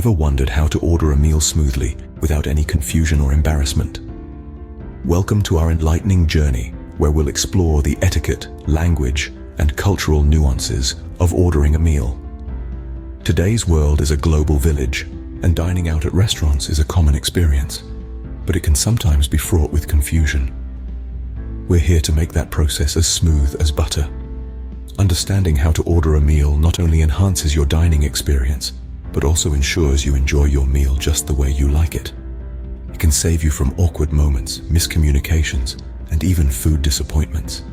Ever wondered how to order a meal smoothly without any confusion or embarrassment? Welcome to our enlightening journey, where we'll explore the etiquette, language, and cultural nuances of ordering a meal. Today's world is a global village, and dining out at restaurants is a common experience, but it can sometimes be fraught with confusion. We're here to make that process as smooth as butter. Understanding how to order a meal not only enhances your dining experience, but also ensures you enjoy your meal just the way you like it. It can save you from awkward moments, miscommunications, and even food disappointments.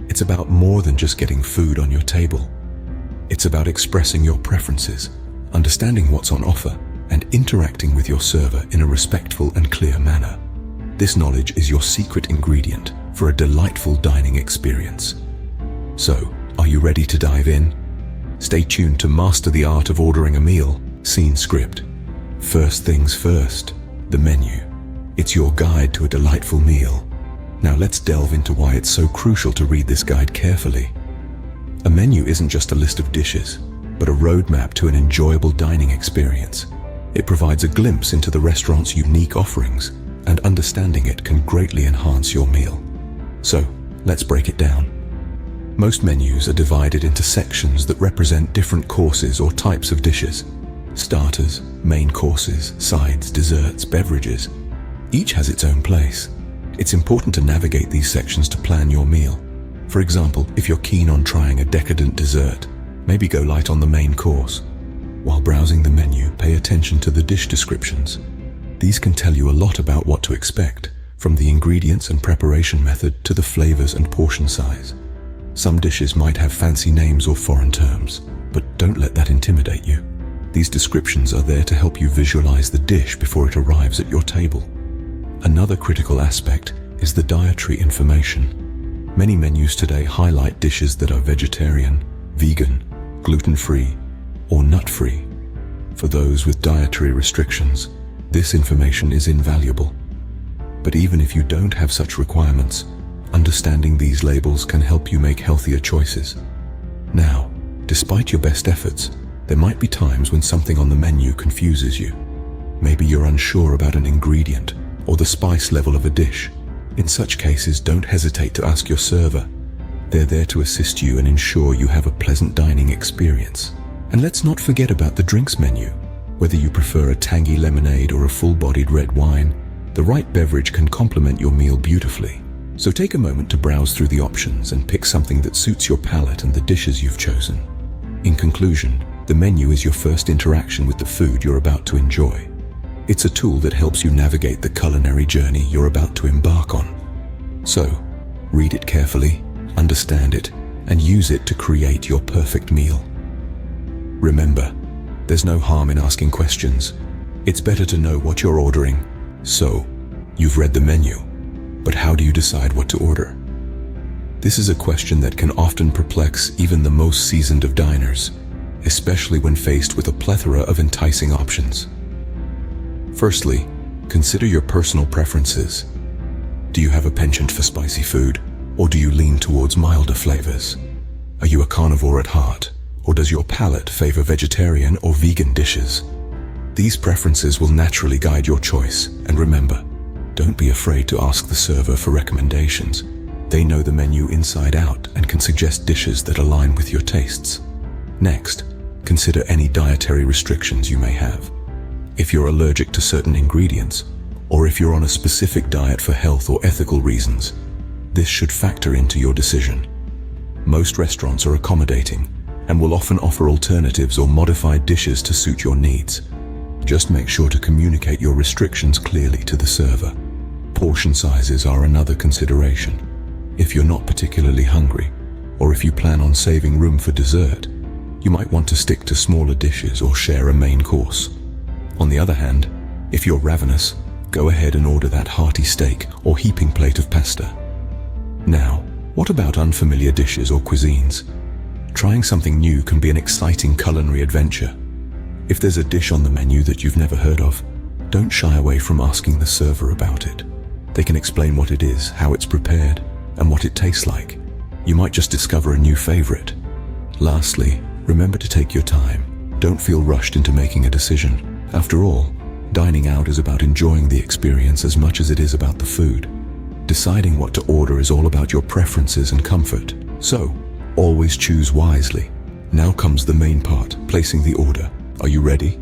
It's about more than just getting food on your table. It's about expressing your preferences, understanding what's on offer, and interacting with your server in a respectful and clear manner. This knowledge is your secret ingredient for a delightful dining experience. So, are you ready to dive in? Stay tuned to master the art of ordering a meal. Scene script. First things first, the menu. It's your guide to a delightful meal. Now let's delve into why it's so crucial to read this guide carefully. A menu isn't just a list of dishes, but a roadmap to an enjoyable dining experience. It provides a glimpse into the restaurant's unique offerings, and understanding it can greatly enhance your meal. So, let's break it down. Most menus are divided into sections that represent different courses or types of dishes. Starters, main courses, sides, desserts, beverages. Each has its own place. It's important to navigate these sections to plan your meal. For example, if you're keen on trying a decadent dessert, maybe go light on the main course. While browsing the menu, pay attention to the dish descriptions. These can tell you a lot about what to expect, from the ingredients and preparation method to the flavors and portion size. Some dishes might have fancy names or foreign terms, but don't let that intimidate you. These descriptions are there to help you visualize the dish before it arrives at your table. Another critical aspect is the dietary information. Many menus today highlight dishes that are vegetarian, vegan, gluten-free, or nut-free. For those with dietary restrictions, this information is invaluable. But even if you don't have such requirements, understanding these labels can help you make healthier choices. Now, despite your best efforts, there might be times when something on the menu confuses you. Maybe you're unsure about an ingredient or the spice level of a dish. In such cases, don't hesitate to ask your server. They're there to assist you and ensure you have a pleasant dining experience. And let's not forget about the drinks menu. Whether you prefer a tangy lemonade or a full-bodied red wine, the right beverage can complement your meal beautifully. So take a moment to browse through the options and pick something that suits your palate and the dishes you've chosen. In conclusion, the menu is your first interaction with the food you're about to enjoy. It's a tool that helps you navigate the culinary journey you're about to embark on. So, read it carefully, understand it, and use it to create your perfect meal. Remember, there's no harm in asking questions. It's better to know what you're ordering. So, you've read the menu. But how do you decide what to order? This is a question that can often perplex even the most seasoned of diners, especially when faced with a plethora of enticing options. Firstly, consider your personal preferences. Do you have a penchant for spicy food, or do you lean towards milder flavors? Are you a carnivore at heart, or does your palate favor vegetarian or vegan dishes? These preferences will naturally guide your choice, and remember, don't be afraid to ask the server for recommendations. They know the menu inside out and can suggest dishes that align with your tastes. Next, consider any dietary restrictions you may have. If you're allergic to certain ingredients, or if you're on a specific diet for health or ethical reasons, this should factor into your decision. Most restaurants are accommodating and will often offer alternatives or modified dishes to suit your needs. Just make sure to communicate your restrictions clearly to the server. Portion sizes are another consideration. If you're not particularly hungry, or if you plan on saving room for dessert, you might want to stick to smaller dishes or share a main course. On the other hand, if you're ravenous, go ahead and order that hearty steak or heaping plate of pasta. Now, what about unfamiliar dishes or cuisines? Trying something new can be an exciting culinary adventure. If there's a dish on the menu that you've never heard of, don't shy away from asking the server about it. They can explain what it is, how it's prepared, and what it tastes like. You might just discover a new favorite. Lastly, remember to take your time. Don't feel rushed into making a decision. After all, dining out is about enjoying the experience as much as it is about the food. Deciding what to order is all about your preferences and comfort. So, always choose wisely. Now comes the main part, placing the order. Are you ready?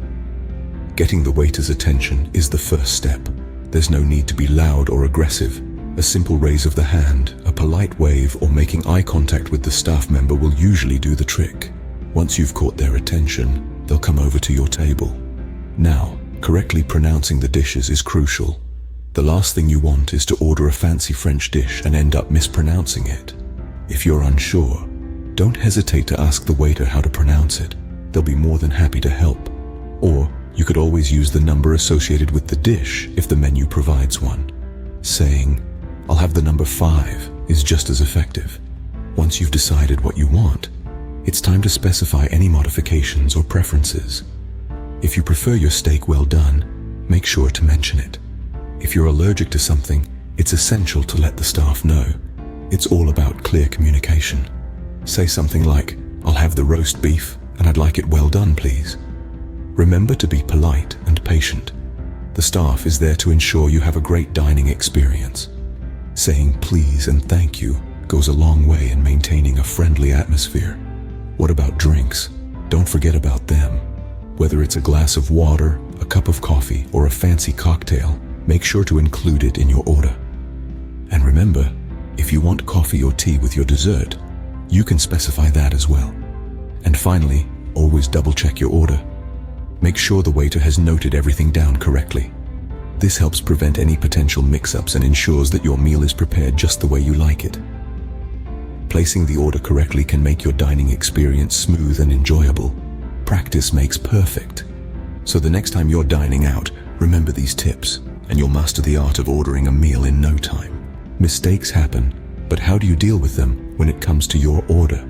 Getting the waiter's attention is the first step. There's no need to be loud or aggressive. A simple raise of the hand, a polite wave, or making eye contact with the staff member will usually do the trick. Once you've caught their attention, they'll come over to your table. Now, correctly pronouncing the dishes is crucial. The last thing you want is to order a fancy French dish and end up mispronouncing it. If you're unsure, don't hesitate to ask the waiter how to pronounce it. They'll be more than happy to help. Or, you could always use the number associated with the dish if the menu provides one. Saying, "I'll have the number 5" is just as effective. Once you've decided what you want, it's time to specify any modifications or preferences. If you prefer your steak well done, make sure to mention it. If you're allergic to something, it's essential to let the staff know. It's all about clear communication. Say something like, "I'll have the roast beef, and I'd like it well done, please." Remember to be polite and patient. The staff is there to ensure you have a great dining experience. Saying please and thank you goes a long way in maintaining a friendly atmosphere. What about drinks? Don't forget about them. Whether it's a glass of water, a cup of coffee, or a fancy cocktail, make sure to include it in your order. And remember, if you want coffee or tea with your dessert, you can specify that as well. And finally, always double-check your order. Make sure the waiter has noted everything down correctly. This helps prevent any potential mix-ups and ensures that your meal is prepared just the way you like it. Placing the order correctly can make your dining experience smooth and enjoyable. Practice makes perfect. So the next time you're dining out, remember these tips, and you'll master the art of ordering a meal in no time. Mistakes happen, but how do you deal with them when it comes to your order?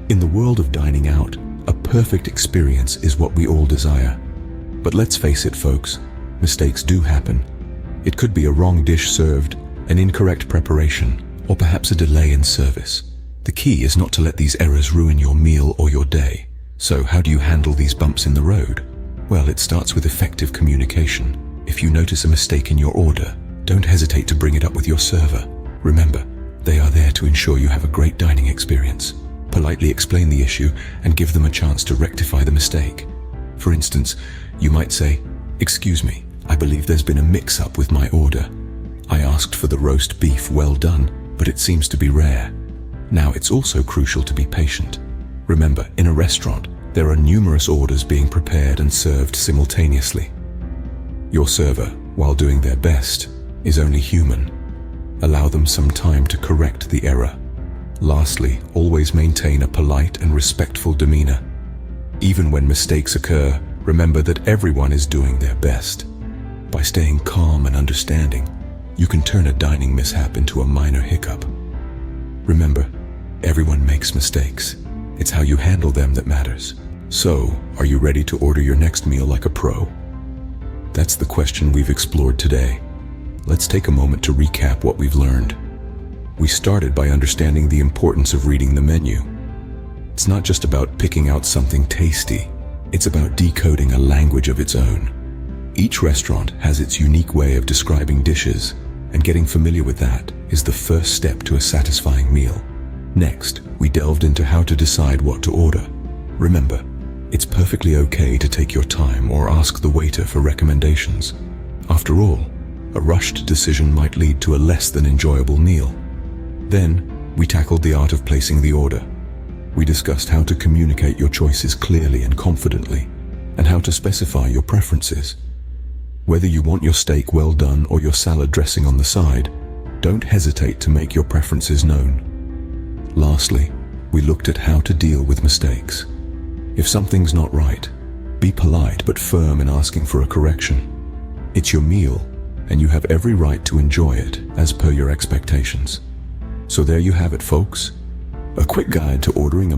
In the world of dining out, a perfect experience is what we all desire. But let's face it, folks, mistakes do happen. It could be a wrong dish served, an incorrect preparation, or perhaps a delay in service. The key is not to let these errors ruin your meal or your day. So how do you handle these bumps in the road? Well, it starts with effective communication. If you notice a mistake in your order, don't hesitate to bring it up with your server. Remember, they are there to ensure you have a great dining experience. Politely explain the issue and give them a chance to rectify the mistake. For instance, you might say, "Excuse me, I believe there's been a mix-up with my order. I asked for the roast beef well done, but it seems to be rare." Now, it's also crucial to be patient. Remember, in a restaurant, there are numerous orders being prepared and served simultaneously. Your server, while doing their best, is only human. Allow them some time to correct the error. Lastly, always maintain a polite and respectful demeanor. Even when mistakes occur, remember that everyone is doing their best. By staying calm and understanding, you can turn a dining mishap into a minor hiccup. Remember, everyone makes mistakes. It's how you handle them that matters. So, are you ready to order your next meal like a pro? That's the question we've explored today. Let's take a moment to recap what we've learned. We started by understanding the importance of reading the menu. It's not just about picking out something tasty. It's about decoding a language of its own. Each restaurant has its unique way of describing dishes, and getting familiar with that is the first step to a satisfying meal. Next, we delved into how to decide what to order. Remember, it's perfectly okay to take your time or ask the waiter for recommendations. After all, a rushed decision might lead to a less than enjoyable meal. Then, we tackled the art of placing the order. We discussed how to communicate your choices clearly and confidently, and how to specify your preferences. Whether you want your steak well done or your salad dressing on the side, don't hesitate to make your preferences known. Lastly, we looked at how to deal with mistakes. If something's not right, be polite but firm in asking for a correction. It's your meal, and you have every right to enjoy it as per your expectations. So there you have it, folks. A quick guide to ordering a